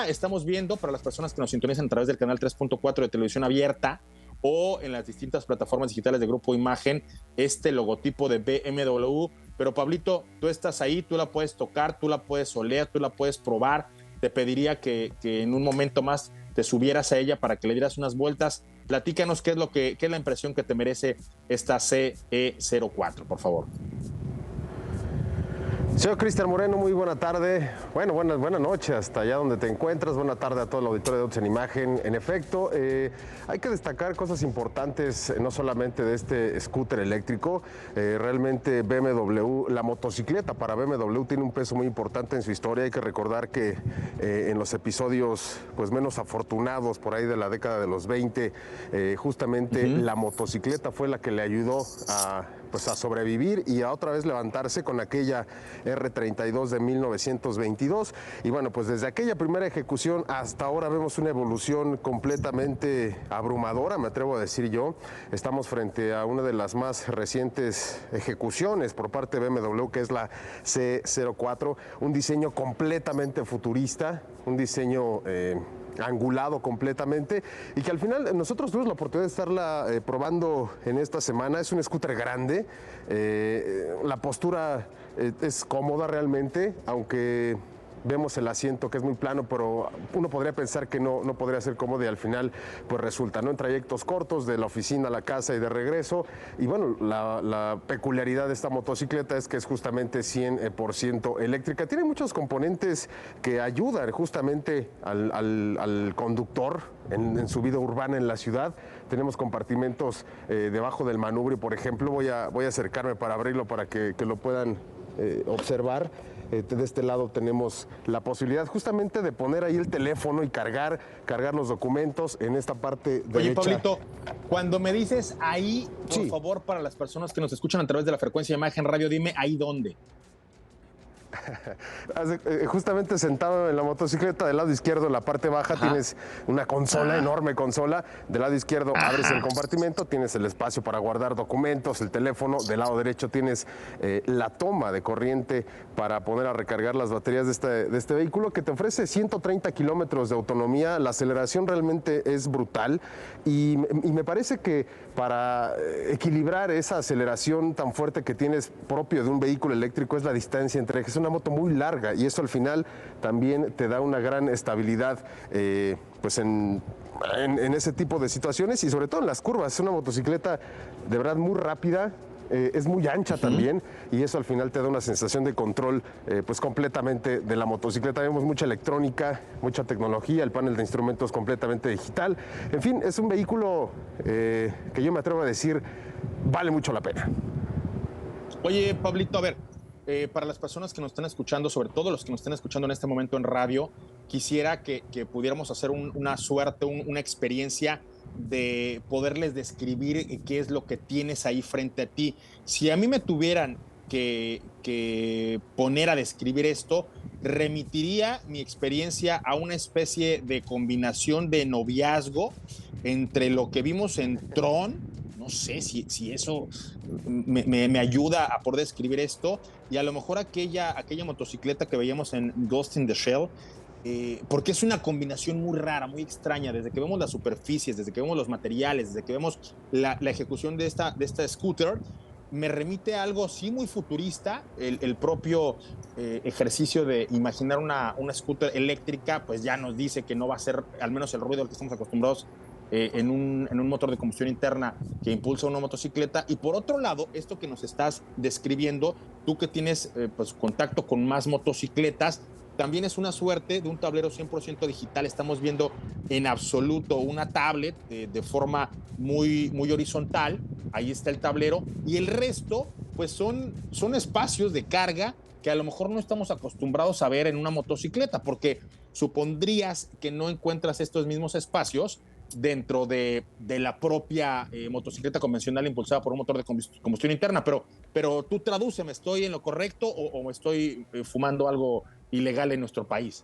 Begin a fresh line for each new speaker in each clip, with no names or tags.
ya estamos viendo, para las personas que nos sintonizan a través del canal 3.4 de televisión abierta o en las distintas plataformas digitales de Grupo Imagen, este logotipo de BMW. Pero Pablito, tú estás ahí, tú la puedes tocar, tú la puedes oler, tú la puedes probar. Te pediría que en un momento más te subieras a ella para que le dieras unas vueltas. Platícanos qué es la impresión que te merece esta CE04, por favor.
Señor Cristian Moreno, muy buena tarde. Bueno, buena noche hasta allá donde te encuentras. Buena tarde a todo el auditorio de Autos en Imagen. En efecto, hay que destacar cosas importantes, no solamente de este scooter eléctrico. Realmente BMW, la motocicleta para BMW tiene un peso muy importante en su historia. Hay que recordar que en los episodios pues, menos afortunados por ahí de la década de los 20, justamente la motocicleta fue la que le ayudó a sobrevivir y a otra vez levantarse con aquella R32 de 1922. Y bueno, pues desde aquella primera ejecución hasta ahora vemos una evolución completamente abrumadora, me atrevo a decir yo. Estamos frente a una de las más recientes ejecuciones por parte de BMW, que es la C04, un diseño completamente futurista, un diseño angulado completamente, y que al final nosotros tuvimos la oportunidad de estarla probando en esta semana. Es un scooter grande, la postura es cómoda realmente, aunque vemos el asiento que es muy plano, pero uno podría pensar que no podría ser cómodo, y al final pues resulta, ¿no? En trayectos cortos de la oficina a la casa y de regreso. Y bueno, la peculiaridad de esta motocicleta es que es justamente 100% eléctrica. Tiene muchos componentes que ayudan justamente al conductor en su vida urbana en la ciudad. Tenemos compartimentos debajo del manubrio, por ejemplo. Voy a acercarme para abrirlo para que lo puedan observar. De este lado tenemos la posibilidad justamente de poner ahí el teléfono y cargar los documentos en esta parte derecha.
Oye, Pablito, cuando me dices ahí, por favor, para las personas que nos escuchan a través de la frecuencia de Imagen Radio, dime ahí dónde.
Justamente sentado en la motocicleta, del lado izquierdo, en la parte baja, tienes una consola, enorme consola. Del lado izquierdo abres el compartimento, tienes el espacio para guardar documentos, el teléfono. Del lado derecho tienes la toma de corriente para poner a recargar las baterías de este vehículo, que te ofrece 130 kilómetros de autonomía. La aceleración realmente es brutal, y me parece que para equilibrar esa aceleración tan fuerte que tienes propio de un vehículo eléctrico es la distancia entre ejes. Es una moto muy larga, y eso al final también te da una gran estabilidad pues en ese tipo de situaciones, y sobre todo en las curvas. Es una motocicleta de verdad muy rápida. Es muy ancha también, y eso al final te da una sensación de control pues completamente de la motocicleta. Vemos mucha electrónica, mucha tecnología, el panel de instrumentos completamente digital. En fin, es un vehículo que yo me atrevo a decir vale mucho la pena.
Oye, Pablito, a ver, para las personas que nos están escuchando, sobre todo los que nos están escuchando en este momento en radio, quisiera que pudiéramos hacer una suerte, una experiencia de poderles describir qué es lo que tienes ahí frente a ti. Si a mí me tuvieran que poner a describir esto, remitiría mi experiencia a una especie de combinación de noviazgo entre lo que vimos en Tron. No sé si eso me ayuda a poder describir esto, y a lo mejor aquella motocicleta que veíamos en Ghost in the Shell, porque es una combinación muy rara, muy extraña. Desde que vemos las superficies, desde que vemos los materiales, desde que vemos la ejecución de esta scooter, me remite a algo sí muy futurista. El propio ejercicio de imaginar una scooter eléctrica pues ya nos dice que no va a ser al menos el ruido al que estamos acostumbrados en un motor de combustión interna que impulsa una motocicleta. Y por otro lado, esto que nos estás describiendo, tú que tienes pues contacto con más motocicletas, también es una suerte de un tablero 100% digital. Estamos viendo en absoluto una tablet de forma muy horizontal. Ahí está el tablero, y el resto pues son espacios de carga que a lo mejor no estamos acostumbrados a ver en una motocicleta, porque supondrías que no encuentras estos mismos espacios dentro de la propia motocicleta convencional impulsada por un motor de combustión interna. Pero tú tradúceme, ¿estoy en lo correcto o me estoy fumando algo ilegal en nuestro país?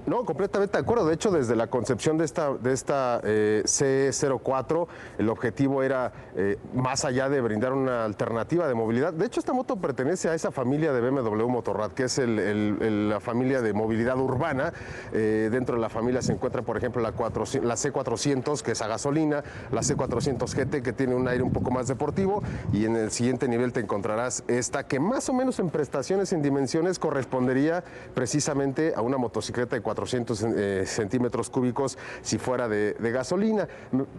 No, completamente de acuerdo. De hecho, desde la concepción de esta C04, el objetivo era, más allá de brindar una alternativa de movilidad. De hecho, esta moto pertenece a esa familia de BMW Motorrad, que es la familia de movilidad urbana. Dentro de la familia se encuentra, por ejemplo, la C400, que es a gasolina, la C400 GT, que tiene un aire un poco más deportivo, y en el siguiente nivel te encontrarás esta, que más o menos en prestaciones, en dimensiones, correspondería precisamente a una motocicleta de 400 centímetros cúbicos si fuera de gasolina.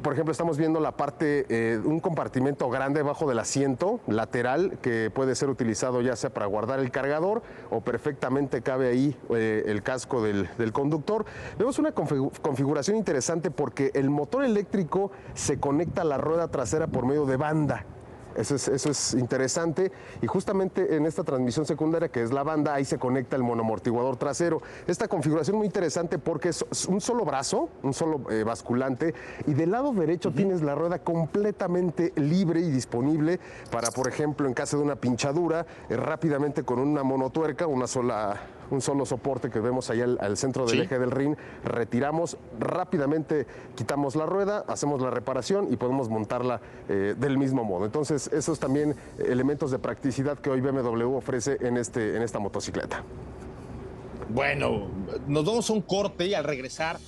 Por ejemplo, estamos viendo la parte, un compartimento grande debajo del asiento lateral que puede ser utilizado ya sea para guardar el cargador o perfectamente cabe ahí el casco del conductor. Vemos una configuración interesante porque el motor eléctrico se conecta a la rueda trasera por medio de banda. Eso es interesante, y justamente en esta transmisión secundaria, que es la banda, ahí se conecta el monoamortiguador trasero. Esta configuración muy interesante porque es un solo brazo, un solo basculante, y del lado derecho tienes la rueda completamente libre y disponible para, por ejemplo, en caso de una pinchadura, rápidamente con una monotuerca, un solo soporte que vemos ahí al centro del eje del rin, retiramos rápidamente, quitamos la rueda, hacemos la reparación y podemos montarla del mismo modo. Entonces, esos también elementos de practicidad que hoy BMW ofrece en esta motocicleta.
Bueno, nos vamos a un corte y al regresar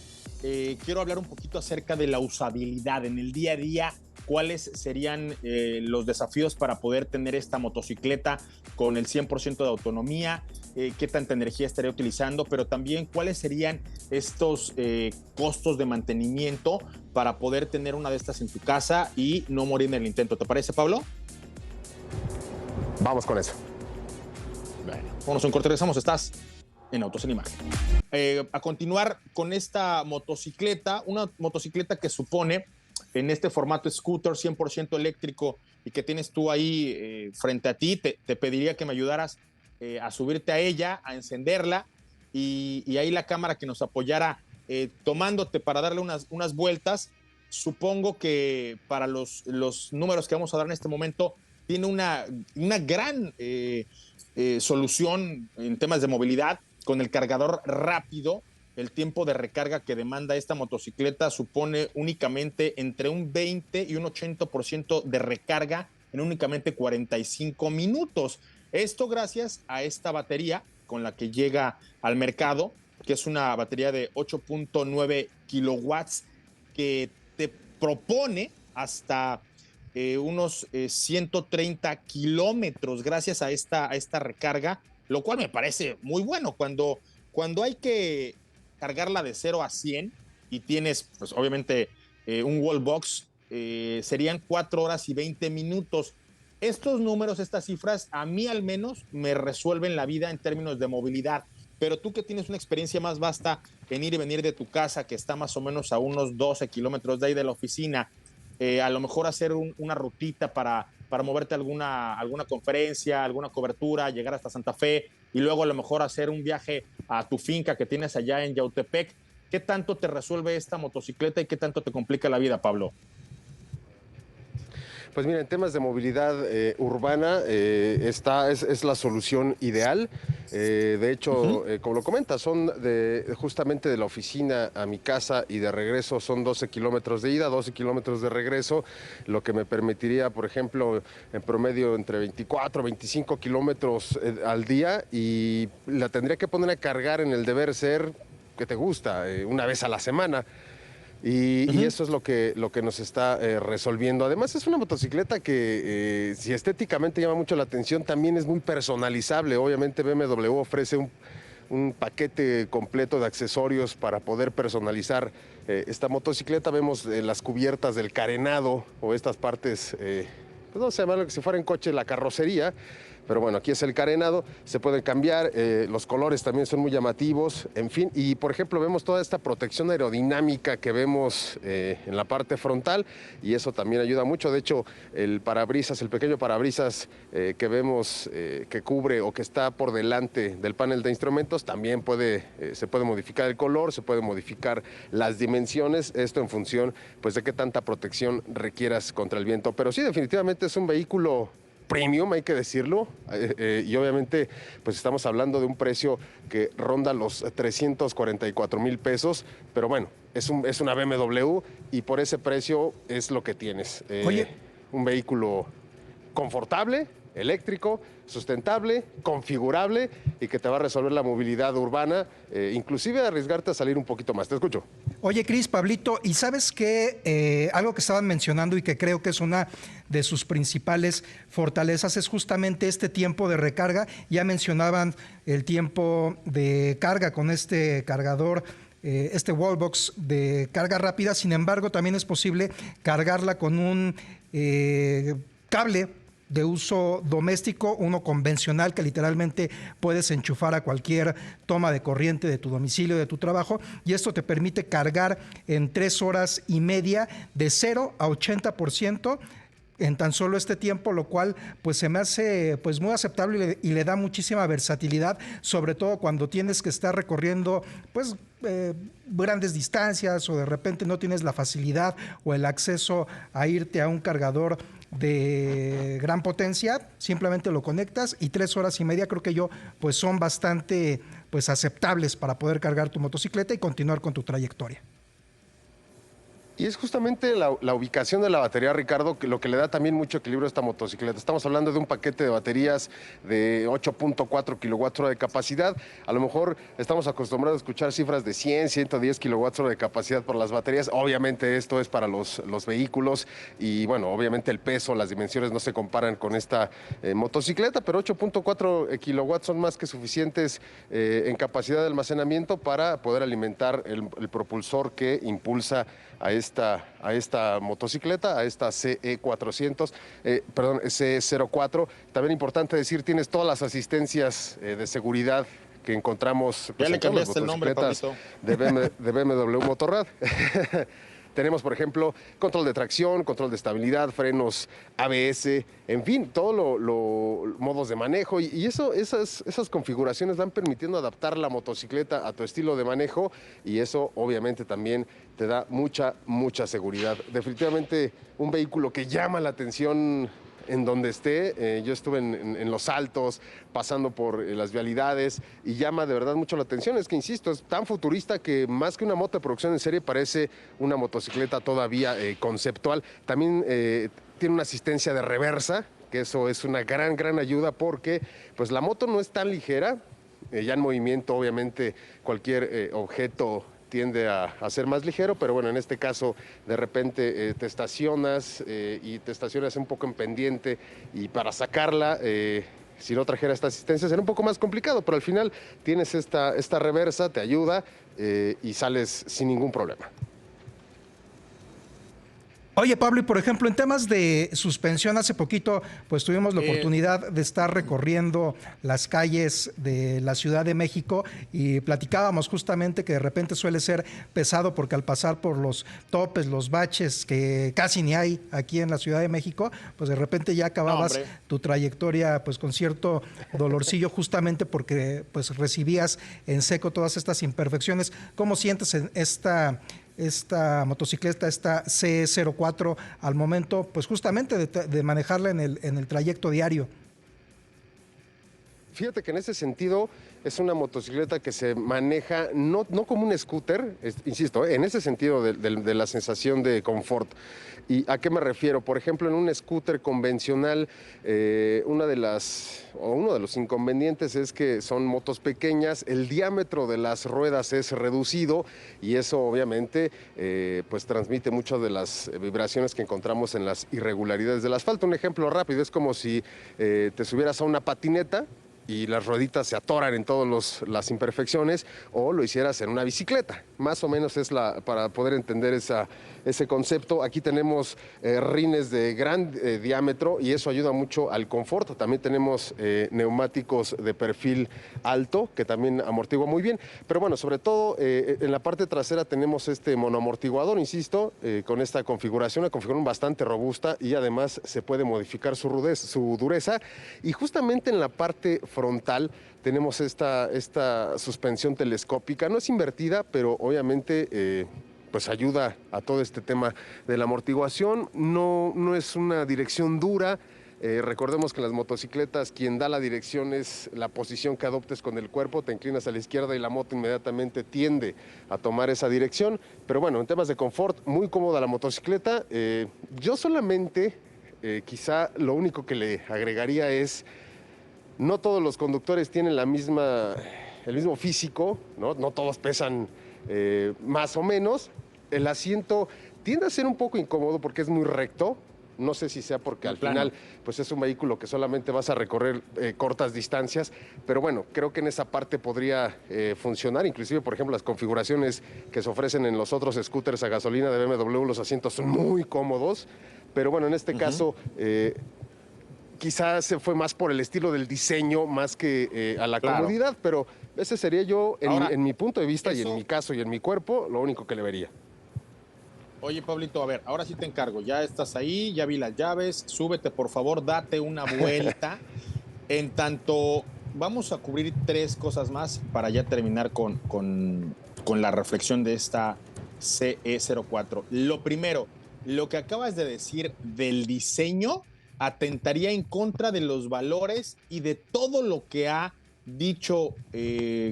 quiero hablar un poquito acerca de la usabilidad en el día a día. ¿Cuáles serían los desafíos para poder tener esta motocicleta con el 100% de autonomía? ¿Qué tanta energía estaría utilizando? Pero también, ¿cuáles serían estos costos de mantenimiento para poder tener una de estas en tu casa y no morir en el intento? ¿Te parece, Pablo?
Vamos con eso.
Bueno, vamos a un corte, regresamos. Estás en Autos en Imagen. A continuar con esta motocicleta, una motocicleta que supone en este formato scooter 100% eléctrico y que tienes tú ahí frente a ti, te pediría que me ayudaras a subirte a ella, a encenderla y ahí la cámara que nos apoyara tomándote para darle unas vueltas. Supongo que para los números que vamos a dar en este momento tiene una gran solución en temas de movilidad con el cargador rápido. El tiempo de recarga que demanda esta motocicleta supone únicamente entre un 20 y un 80% de recarga en únicamente 45 minutos. Esto gracias a esta batería con la que llega al mercado, que es una batería de 8.9 kilowatts que te propone hasta unos 130 kilómetros gracias a esta recarga, lo cual me parece muy bueno. Cuando hay que cargarla de 0 a 100 y tienes, pues obviamente, un wall box, serían 4 horas y 20 minutos. Estos números, estas cifras, a mí al menos me resuelven la vida en términos de movilidad. Pero tú que tienes una experiencia más vasta en ir y venir de tu casa, que está más o menos a unos 12 kilómetros de ahí de la oficina, a lo mejor hacer una rutita para moverte a alguna conferencia, alguna cobertura, llegar hasta Santa Fe y luego a lo mejor hacer un viaje a tu finca que tienes allá en Yautepec. ¿Qué tanto te resuelve esta motocicleta y qué tanto te complica la vida, Pablo?
Pues mira, en temas de movilidad urbana, esta es la solución ideal. De hecho, como lo comentas, son justamente de la oficina a mi casa y de regreso son 12 kilómetros de ida, 12 kilómetros de regreso, lo que me permitiría, por ejemplo, en promedio entre 24 25 kilómetros al día, y la tendría que poner a cargar en el deber ser que te gusta, una vez a la semana. Y eso es lo que nos está resolviendo. Además, es una motocicleta que, si estéticamente llama mucho la atención, también es muy personalizable. Obviamente, BMW ofrece un paquete completo de accesorios para poder personalizar esta motocicleta. Vemos las cubiertas del carenado o estas partes, pues no sé, que si fuera en coche la carrocería. Pero bueno, aquí es el carenado, se pueden cambiar, los colores también son muy llamativos, en fin. Y por ejemplo vemos toda esta protección aerodinámica que vemos en la parte frontal, y eso también ayuda mucho. De hecho, el parabrisas, el pequeño parabrisas que vemos que cubre o que está por delante del panel de instrumentos, también se puede modificar el color, se puede modificar las dimensiones, esto en función pues de qué tanta protección requieras contra el viento. Pero sí, definitivamente es un vehículo premium, hay que decirlo, y obviamente pues estamos hablando de un precio que ronda los 344,000 pesos, pero bueno, es una BMW y por ese precio es lo que tienes.
Oye,
un vehículo confortable, eléctrico, sustentable, configurable y que te va a resolver la movilidad urbana, inclusive arriesgarte a salir un poquito más. Te escucho.
oye, Cris, Pablito, y sabes que algo que estaban mencionando y que creo que es una de sus principales fortalezas es justamente este tiempo de recarga. Ya mencionaban el tiempo de carga con este cargador, este wallbox de carga rápida. Sin embargo, también es posible cargarla con un cable de uso doméstico, uno convencional que literalmente puedes enchufar a cualquier toma de corriente de tu domicilio, de tu trabajo, y esto te permite cargar en 3 horas y media de 0 a 80% en tan solo este tiempo, lo cual pues se me hace pues muy aceptable y le da muchísima versatilidad, sobre todo cuando tienes que estar recorriendo pues grandes distancias o de repente no tienes la facilidad o el acceso a irte a un cargador de gran potencia, simplemente lo conectas y 3 horas y media creo que yo pues son bastante pues aceptables para poder cargar tu motocicleta y continuar con tu trayectoria.
Y es justamente la ubicación de la batería, Ricardo, que lo que le da también mucho equilibrio a esta motocicleta. Estamos hablando de un paquete de baterías de 8.4 kilowatts de capacidad. A lo mejor estamos acostumbrados a escuchar cifras de 100, 110 kilowatts de capacidad por las baterías. Obviamente esto es para los vehículos y bueno, obviamente el peso, las dimensiones no se comparan con esta motocicleta, pero 8.4 kilowatts son más que suficientes en capacidad de almacenamiento para poder alimentar el propulsor que impulsa a esta motocicleta, a esta CE400, CE04. También importante decir, tienes todas las asistencias de seguridad que encontramos
ya
pues,
le
en todas las
cambiaste el nombre,
motocicletas
Pablito.
de BMW Motorrad. Tenemos, por ejemplo, control de tracción, control de estabilidad, frenos ABS, en fin, todos los modos de manejo. Y esas configuraciones van permitiendo adaptar la motocicleta a tu estilo de manejo y eso obviamente también te da mucha seguridad. Definitivamente un vehículo que llama la atención en donde esté. Yo estuve en los altos, pasando por las vialidades y llama de verdad mucho la atención. Es que, insisto, es tan futurista que más que una moto de producción en serie parece una motocicleta todavía conceptual. También tiene una asistencia de reversa, que eso es una gran ayuda porque pues, la moto no es tan ligera. Ya en movimiento, obviamente, cualquier objeto tiende a ser más ligero, pero bueno, en este caso de repente te estacionas y te estacionas un poco en pendiente y para sacarla, si no trajera esta asistencia sería un poco más complicado, pero al final tienes esta reversa, te ayuda y sales sin ningún problema.
Oye, Pablo, y por ejemplo, en temas de suspensión, hace poquito pues tuvimos la oportunidad de estar recorriendo las calles de la Ciudad de México y platicábamos justamente que de repente suele ser pesado porque al pasar por los topes, los baches que casi ni hay aquí en la Ciudad de México, pues de repente ya acababas tu trayectoria pues con cierto dolorcillo justamente porque pues recibías en seco todas estas imperfecciones. ¿Cómo sientes en esta motocicleta, esta CE04, al momento, pues justamente de manejarla en el trayecto diario?
Fíjate que en ese sentido es una motocicleta que se maneja no como un scooter, insisto, en ese sentido de la sensación de confort. ¿Y a qué me refiero? Por ejemplo, en un scooter convencional, uno de los inconvenientes es que son motos pequeñas, el diámetro de las ruedas es reducido y eso obviamente pues transmite muchas de las vibraciones que encontramos en las irregularidades del asfalto. Un ejemplo rápido, es como si te subieras a una patineta y las rueditas se atoran en todas las imperfecciones, o lo hicieras en una bicicleta. Más o menos es para poder entender ese concepto. Aquí tenemos rines de gran diámetro y eso ayuda mucho al confort. También tenemos neumáticos de perfil alto que también amortigua muy bien. Pero bueno, sobre todo en la parte trasera tenemos este monoamortiguador, insisto, con esta configuración, una configuración bastante robusta y además se puede modificar su dureza. Y justamente en la parte frontal tenemos esta suspensión telescópica. No es invertida, pero obviamente pues ayuda a todo este tema de la amortiguación. No es una dirección dura, Recordemos que en las motocicletas quien da la dirección es la posición que adoptes con el cuerpo, te inclinas a la izquierda y la moto inmediatamente tiende a tomar esa dirección. Pero bueno, en temas de confort, muy cómoda la motocicleta. Yo solamente, quizá lo único que le agregaría es, no todos los conductores tienen el mismo físico, ¿no? No todos pesan más o menos. El asiento tiende a ser un poco incómodo porque es muy recto. No sé si sea porque al final pues es un vehículo que solamente vas a recorrer cortas distancias, pero bueno, creo que en esa parte podría funcionar. Inclusive, por ejemplo, las configuraciones que se ofrecen en los otros scooters a gasolina de BMW, los asientos son muy cómodos, pero bueno, en este caso quizás se fue más por el estilo del diseño más que a la comodidad, pero ese sería yo, en mi punto de vista y en mi caso y en mi cuerpo, lo único que le vería.
Oye, Pablito, a ver, ahora sí te encargo. Ya estás ahí, ya vi las llaves. Súbete, por favor, date una vuelta. En tanto, vamos a cubrir 3 cosas más para ya terminar con la reflexión de esta CE04. Lo primero, lo que acabas de decir del diseño atentaría en contra de los valores y de todo lo que ha dicho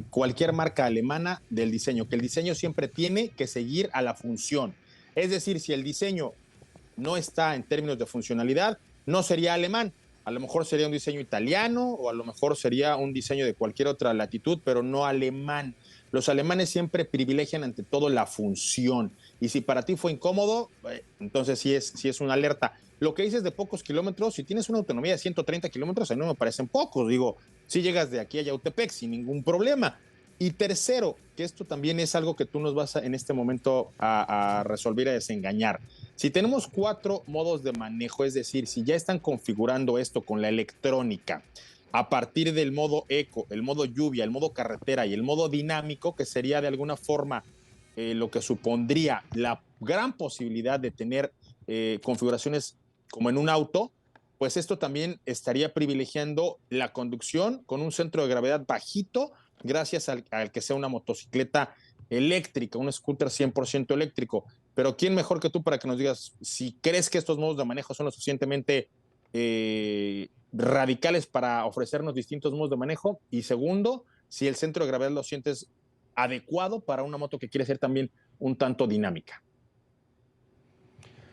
cualquier marca alemana del diseño, que el diseño siempre tiene que seguir a la función. Es decir, si el diseño no está en términos de funcionalidad, no sería alemán. A lo mejor sería un diseño italiano o a lo mejor sería un diseño de cualquier otra latitud, pero no alemán. Los alemanes siempre privilegian ante todo la función. Y si para ti fue incómodo, entonces sí es una alerta. Lo que dices de pocos kilómetros, si tienes una autonomía de 130 kilómetros, a mí no me parecen pocos. Digo, si llegas de aquí a Yautepec sin ningún problema. Y tercero, que esto también es algo que tú nos vas en este momento a resolver, a desengañar. Si tenemos 4 modos de manejo, es decir, si ya están configurando esto con la electrónica, a partir del modo eco, el modo lluvia, el modo carretera y el modo dinámico, que sería de alguna forma lo que supondría la gran posibilidad de tener configuraciones como en un auto, pues esto también estaría privilegiando la conducción con un centro de gravedad bajito, gracias al que sea una motocicleta eléctrica, un scooter 100% eléctrico. Pero ¿quién mejor que tú para que nos digas si crees que estos modos de manejo son lo suficientemente radicales para ofrecernos distintos modos de manejo? Y segundo, si el centro de gravedad lo sientes adecuado para una moto que quiere ser también un tanto dinámica.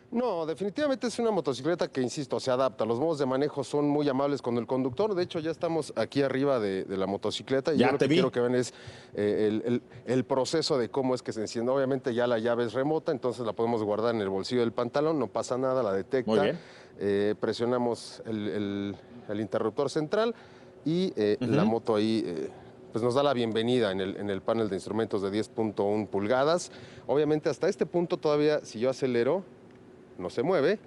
No, definitivamente es una motocicleta que, insisto, se adapta. Los modos de manejo son muy amables con el conductor. De hecho, ya estamos aquí arriba de la motocicleta y yo lo que quiero que vean es el proceso de cómo es que se enciende. Obviamente ya la llave es remota, entonces la podemos guardar en el bolsillo del pantalón, no pasa nada, la detecta.
Muy bien.
Presionamos el interruptor central y la moto ahí... pues nos da la bienvenida en el panel de instrumentos de 10.1 pulgadas. Obviamente hasta este punto todavía, si yo acelero, no se mueve,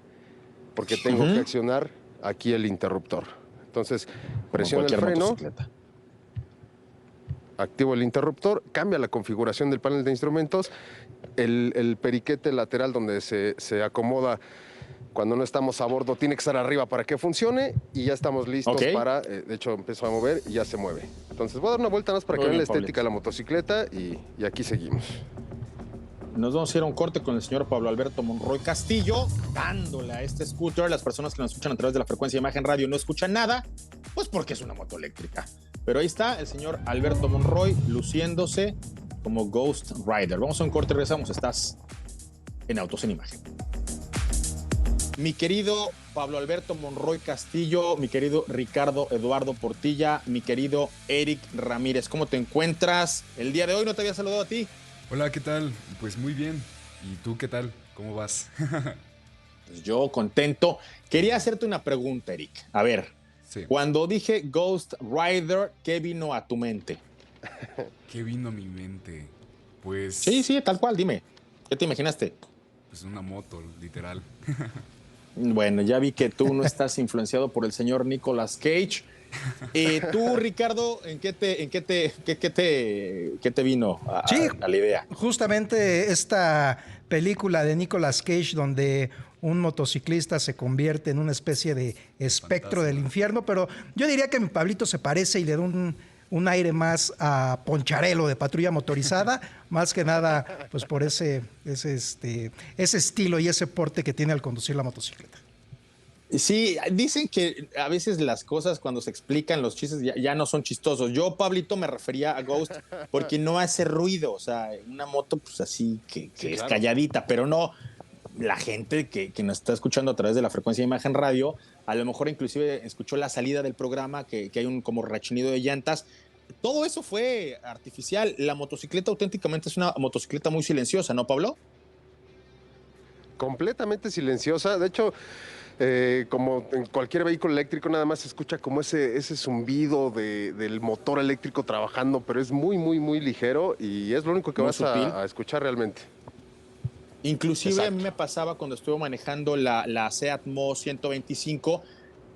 porque tengo que accionar aquí el interruptor. Entonces, presiono el freno, activo el interruptor, cambia la configuración del panel de instrumentos, el periquete lateral donde se acomoda cuando no estamos a bordo tiene que estar arriba para que funcione y ya estamos listos para, de hecho empezó a mover y ya se mueve. Entonces voy a dar una vuelta más para que vean la estética de la motocicleta y aquí seguimos.
Nos vamos a ir a un corte con el señor Pablo Alberto Monroy Castillo, dándole a este scooter. Las personas que nos escuchan a través de la frecuencia de Imagen Radio no escuchan nada, pues porque es una moto eléctrica. Pero ahí está el señor Alberto Monroy luciéndose como Ghost Rider. Vamos a un corte y regresamos. Estás en Autos en Imagen. Mi querido Pablo Alberto Monroy Castillo, mi querido Ricardo Eduardo Portilla, mi querido Eric Ramírez, ¿cómo te encuentras? El día de hoy no te había saludado a ti.
Hola, ¿qué tal? Pues muy bien. ¿Y tú qué tal? ¿Cómo vas?
Pues yo contento. Quería hacerte una pregunta, Eric. A ver, cuando dije Ghost Rider, ¿qué vino a tu mente?
¿Qué vino a mi mente? Pues...
Sí, tal cual, dime. ¿Qué te imaginaste?
Pues una moto, literal.
Bueno, ya vi que tú no estás influenciado por el señor Nicolas Cage. Tú, Ricardo, ¿en qué te vino a la idea?
Justamente esta película de Nicolas Cage donde un motociclista se convierte en una especie de espectro del infierno, pero yo diría que mi Pablito se parece y le da un aire más a Poncharelo de Patrulla Motorizada, más que nada pues por ese estilo y ese porte que tiene al conducir la motocicleta.
Sí, dicen que a veces las cosas cuando se explican los chistes ya no son chistosos. Yo, Pablito, me refería a Ghost porque no hace ruido, o sea, una moto pues así
Sí,
que es
claro.
calladita, pero no la gente que nos está escuchando a través de la frecuencia de imagen radio, a lo mejor inclusive escuchó la salida del programa, que hay un como rechinido de llantas. Todo eso fue artificial. La motocicleta auténticamente es una motocicleta muy silenciosa, ¿no, Pablo?
Completamente silenciosa. De hecho, como en cualquier vehículo eléctrico, nada más se escucha como ese zumbido del motor eléctrico trabajando, pero es muy, muy, muy ligero y es lo único que
Muy
vas
sutil.
a escuchar realmente.
Inclusive a mí
Exacto.
me pasaba cuando estuve manejando la Seat Mó 125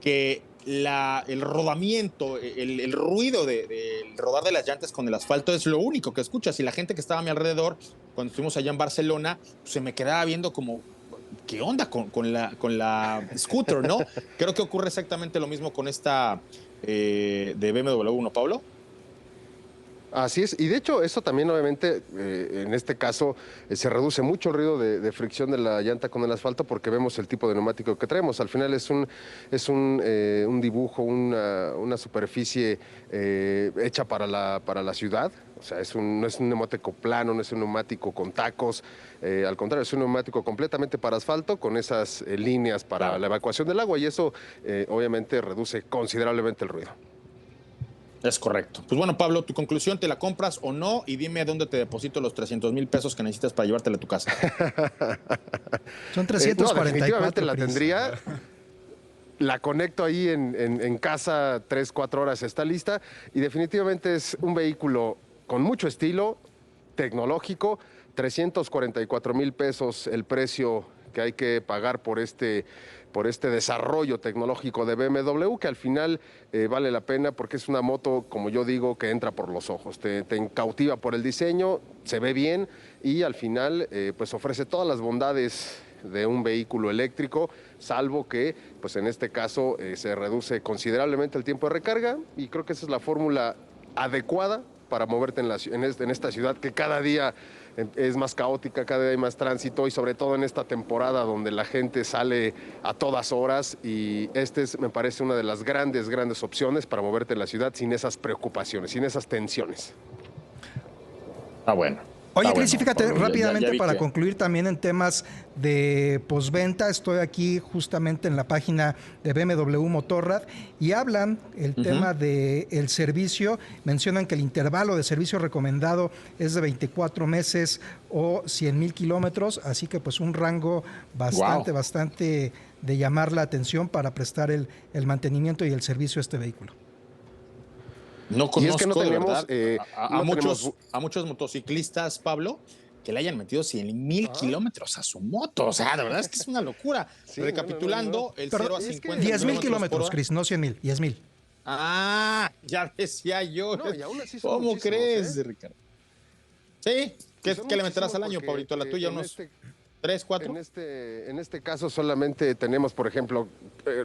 que el rodamiento, el ruido del rodar de las llantas con el asfalto es lo único que escuchas. Y la gente que estaba a mi alrededor, cuando estuvimos allá en Barcelona, pues, se me quedaba viendo como, ¿qué onda con la scooter, no? Creo que ocurre exactamente lo mismo con esta de BMW, ¿no, Pablo?
Así es, y de hecho eso también obviamente en este caso se reduce mucho el ruido de fricción de la llanta con el asfalto porque vemos el tipo de neumático que traemos. Al final un dibujo, una superficie hecha para la ciudad. O sea, no es un neumático plano, no es un neumático con tacos, al contrario, es un neumático completamente para asfalto con esas líneas para
Claro.
la evacuación del agua y eso obviamente reduce considerablemente el ruido.
Es correcto. Pues bueno, Pablo, tu conclusión, ¿te la compras o no? Y dime dónde te deposito los 300,000 pesos que necesitas para llevártela a tu casa.
Son
No, definitivamente
344,
la
Cris.
tendría. La conecto ahí en casa, 3, 4 horas está lista y definitivamente es un vehículo con mucho estilo, tecnológico, 344,000 pesos el precio que hay que pagar por este desarrollo tecnológico de BMW, que al final vale la pena porque es una moto, como yo digo, que entra por los ojos, te cautiva por el diseño, se ve bien y al final pues ofrece todas las bondades de un vehículo eléctrico, salvo que, pues en este caso, se reduce considerablemente el tiempo de recarga y creo que esa es la fórmula adecuada para moverte en esta ciudad que cada día es más caótica, cada día hay más tránsito y sobre todo en esta temporada donde la gente sale a todas horas y me parece una de las grandes, grandes opciones para moverte en la ciudad sin esas preocupaciones, sin esas tensiones.
Está
Oye, Cris, y
bueno,
fíjate
Pablo. Ya
rápidamente
vi
para
que.
concluir también en temas de posventa. Estoy aquí justamente en la página de BMW Motorrad y hablan el
Ujú.
tema del servicio. Mencionan que el intervalo de servicio recomendado es de 24 meses o 100,000 kilómetros. Así que pues un rango
Wow.
bastante de llamar la atención para prestar el mantenimiento y el servicio a este vehículo.
No
Y es que
conozco de verdad
no tenemos.
a muchos motociclistas, Pablo, que le hayan metido 100,000 kilómetros a su moto. O sea, de verdad es que es una locura.
Sí, no.
Recapitulando, el
Perdón,
0 a
Es
50
que
10,000
kilómetros por
kilómetros,
hora.
Cris, no 100,000, 10,000.
Ah, ya decía yo.
no, y aún así son
¿Cómo
muchísimos, ¿eh?
crees, Ricardo? Sí,
Y
¿qué,
son
qué le meterás
muchísimos
al año,
porque
Pablito? La tuya, unos 3, 4.
en este caso solamente tenemos, por ejemplo,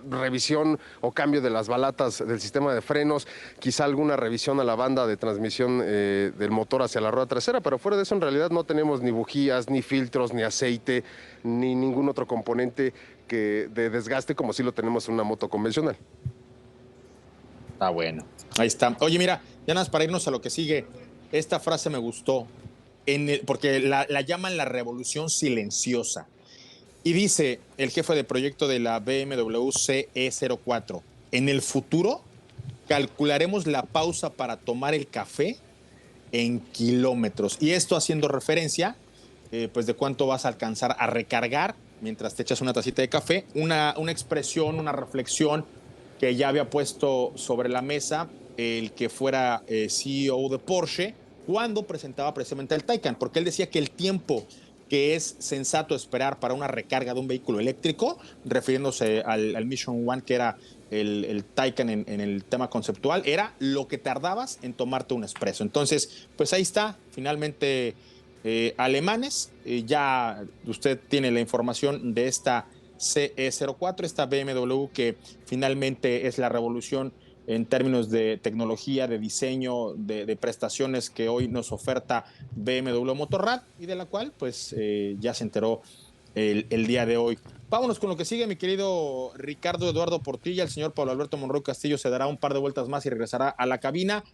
revisión o cambio de las balatas del sistema de frenos, quizá alguna revisión a la banda de transmisión del motor hacia la rueda trasera, pero fuera de eso en realidad no tenemos ni bujías, ni filtros, ni aceite, ni ningún otro componente de desgaste como si lo tenemos en una moto convencional.
Está bueno. Ahí está. Oye, mira, ya nada más para irnos a lo que sigue. Esta frase me gustó, porque la llaman la revolución silenciosa. Y dice el jefe de proyecto de la BMW CE04, en el futuro calcularemos la pausa para tomar el café en kilómetros. Y esto haciendo referencia, pues de cuánto vas a alcanzar a recargar mientras te echas una tacita de café, una expresión, una reflexión que ya había puesto sobre la mesa el que fuera CEO de Porsche cuando presentaba precisamente el Taycan, porque él decía que el tiempo que es sensato esperar para una recarga de un vehículo eléctrico, refiriéndose al Mission One, que era el Taycan en el tema conceptual, era lo que tardabas en tomarte un espresso. Entonces, pues ahí está, finalmente alemanes, ya usted tiene la información de esta CE04, esta BMW que finalmente es la revolución en términos de tecnología, de diseño, de prestaciones que hoy nos oferta BMW Motorrad y de la cual pues ya se enteró el día de hoy. Vámonos con lo que sigue, mi querido Ricardo Eduardo Portilla. El señor Pablo Alberto Monroy Castillo se dará un par de vueltas más y regresará a la cabina.